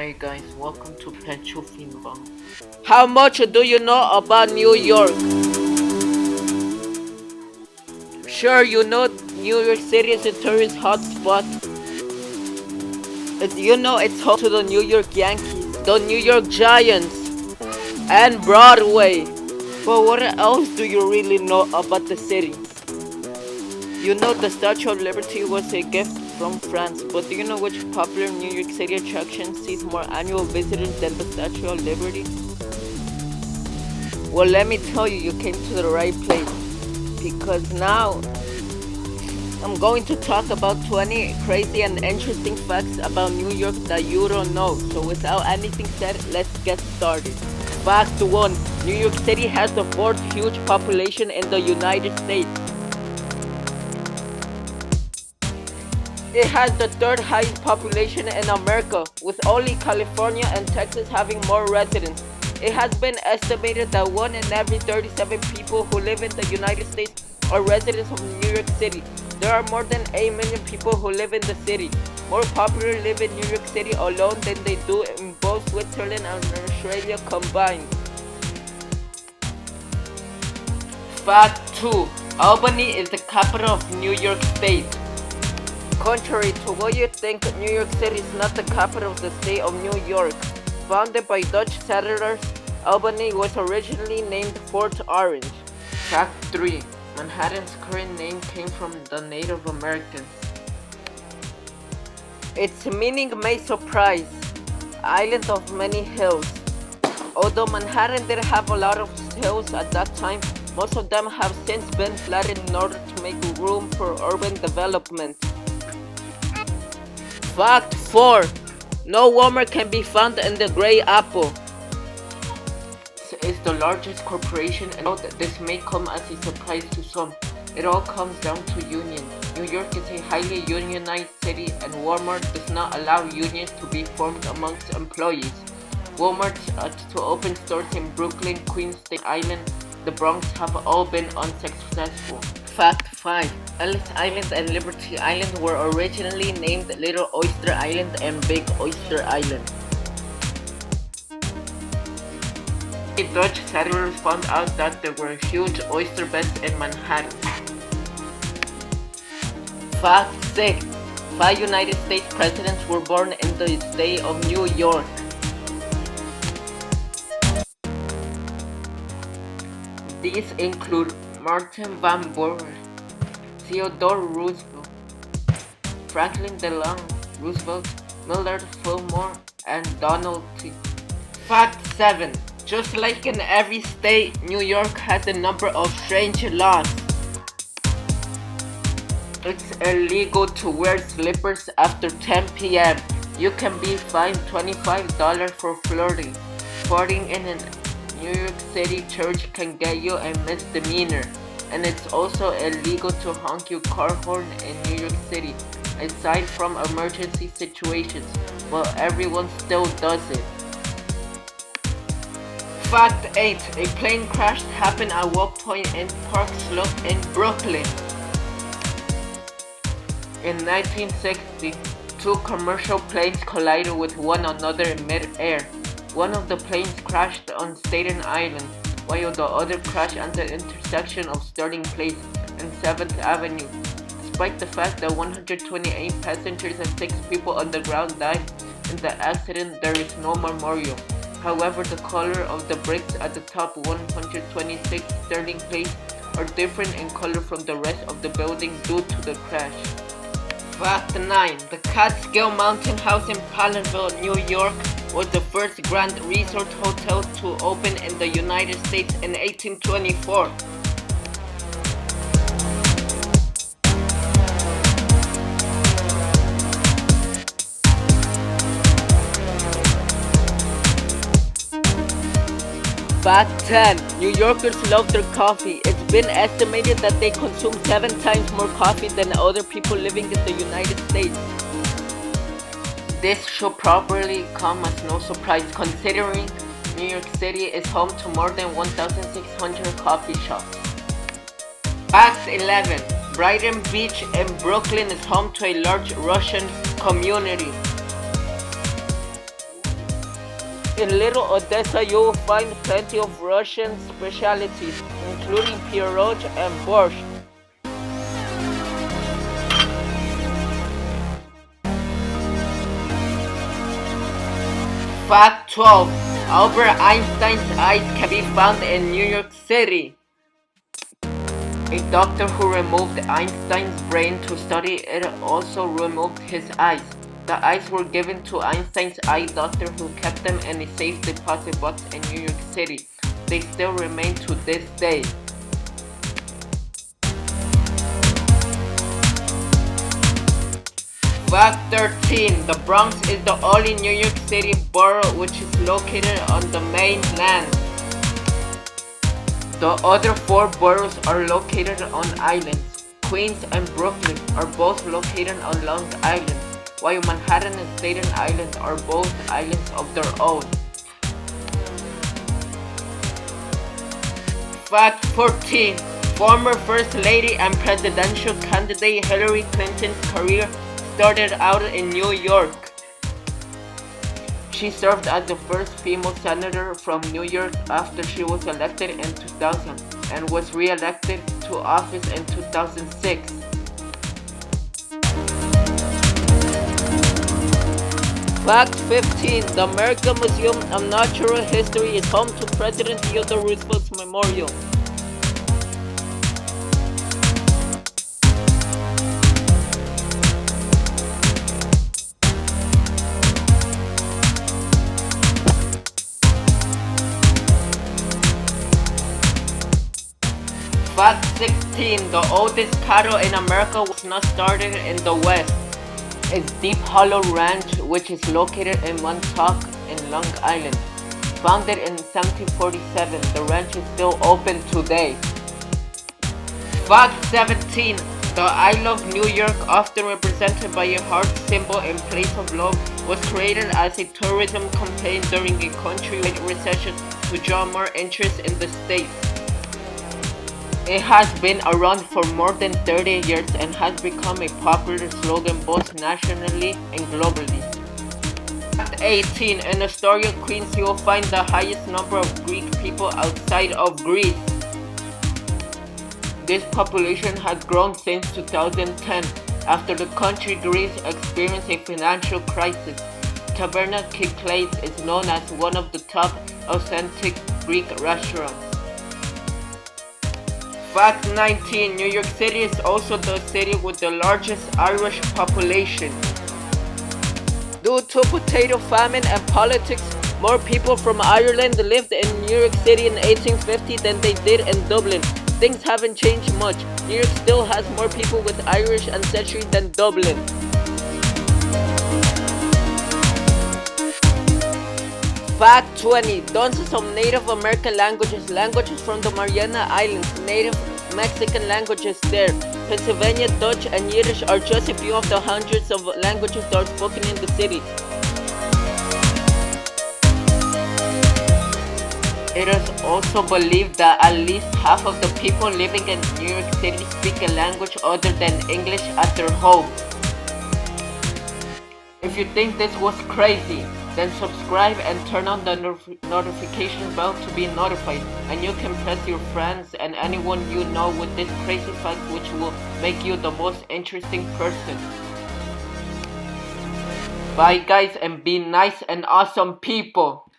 Hey guys, welcome to Pecho Finva. How much do you know about New York? Sure, you know New York City is a tourist hotspot. You know it's home to the New York Yankees, the New York Giants, and Broadway. But what else do you really know about the city? You know the Statue of Liberty was a gift from France, but do you know which popular New York City attraction sees more annual visitors than the Statue of Liberty? Well, let me tell you, you came to the right place. Because now, I'm going to talk about 20 crazy and interesting facts about New York that you don't know. So without anything said, let's get started. Fact 1. New York City has the 4th huge population in the United States. It has the 3rd highest population in America, with only California and Texas having more residents. It has been estimated that 1 in every 37 people who live in the United States are residents of New York City. There are more than 8 million people who live in the city. More popular live in New York City alone than they do in both Switzerland and Australia combined. Fact 2. Albany is the capital of New York State. Contrary to what you think, New York City is not the capital of the state of New York. Founded by Dutch settlers, Albany was originally named Fort Orange. Fact 3. Manhattan's current name came from the Native Americans. Its meaning may surprise. Island of many hills. Although Manhattan didn't have a lot of hills at that time, most of them have since been flattened in order to make room for urban development. Fact 4. No Walmart can be found in the Gray Apple. This is the largest corporation, and this may come as a surprise to some. It all comes down to unions. New York is a highly unionized city, and Walmart does not allow unions to be formed amongst employees. Walmarts to open stores in Brooklyn, Queens, Staten Island, the Bronx have all been unsuccessful. Fact 5. Ellis Island and Liberty Island were originally named Little Oyster Island and Big Oyster Island. The Dutch settlers found out that there were huge oyster beds in Manhattan. Fact 6. 5 United States presidents were born in the state of New York. These include Martin Van Buren, Theodore Roosevelt, Franklin Delano Roosevelt, Millard Fillmore, and Donald T. Fact 7. Just like in every state, New York has a number of strange laws. It's illegal to wear slippers after 10 p.m. You can be fined $25 for flirting. Farting in a New York City church can get you a misdemeanor. And it's also illegal to honk your car horn in New York City, aside from emergency situations, but everyone still does it. Fact 8. A plane crash happened at one point in Park Slope in Brooklyn. In 1960, 2 commercial planes collided with one another in mid-air. One of the planes crashed on Staten Island, while the other crashed at the intersection of Sterling Place and 7th Avenue. Despite the fact that 128 passengers and 6 people on the ground died in the accident, there is no memorial. However, the color of the bricks at the top 126 Sterling Place are different in color from the rest of the building due to the crash. Fact 9. The Catskill Mountain House in Palinville, New York was the first Grand Resort hotel to open in the United States in 1824. Fact 10. New Yorkers love their coffee. It's been estimated that they consume 7 times more coffee than other people living in the United States. This should probably come as no surprise considering New York City is home to more than 1,600 coffee shops. Fact 11. Brighton Beach in Brooklyn is home to a large Russian community. In Little Odessa, you will find plenty of Russian specialties, including pierogi and borscht. Fact 12. Albert Einstein's eyes can be found in New York City. A doctor who removed Einstein's brain to study it also removed his eyes. The eyes were given to Einstein's eye doctor, who kept them in a safe deposit box in New York City. They still remain to this day. Fact 13. The Bronx is the only New York City borough which is located on the mainland. The other 4 boroughs are located on islands. Queens and Brooklyn are both located on Long Island, while Manhattan and Staten Island are both islands of their own. Fact 14. Former First Lady and presidential candidate Hillary Clinton's career started out in New York. She served as the first female senator from New York after she was elected in 2000 and was re-elected to office in 2006. Fact 15. The American Museum of Natural History is home to President Theodore Roosevelt's memorial. Fact 16. The oldest cattle in America was not started in the West. It's Deep Hollow Ranch, which is located in Montauk in Long Island. Founded in 1747, the ranch is still open today. Fact 17. The I Love New York, often represented by a heart symbol in place of love, was created as a tourism campaign during a countrywide recession to draw more interest in the state. It has been around for more than 30 years and has become a popular slogan both nationally and globally. Fact 18. In the story of Queens, you will find the highest number of Greek people outside of Greece. This population has grown since 2010, after the country Greece experienced a financial crisis. Taverna Kyklades is known as one of the top authentic Greek restaurants. Fact 19. New York City is also the city with the largest Irish population. Due to potato famine and politics, more people from Ireland lived in New York City in 1850 than they did in Dublin. Things haven't changed much. New York still has more people with Irish ancestry than Dublin. Fact 20. Dozens of Native American languages, languages from the Mariana Islands, Native Mexican languages there, Pennsylvania Dutch and Yiddish are just a few of the hundreds of languages that are spoken in the city. It is also believed that at least half of the people living in New York City speak a language other than English at their home. If you think this was crazy, then subscribe and turn on the notification bell to be notified, and you can press your friends and anyone you know with this crazy fact, which will make you the most interesting person. Bye guys, and be nice and awesome people.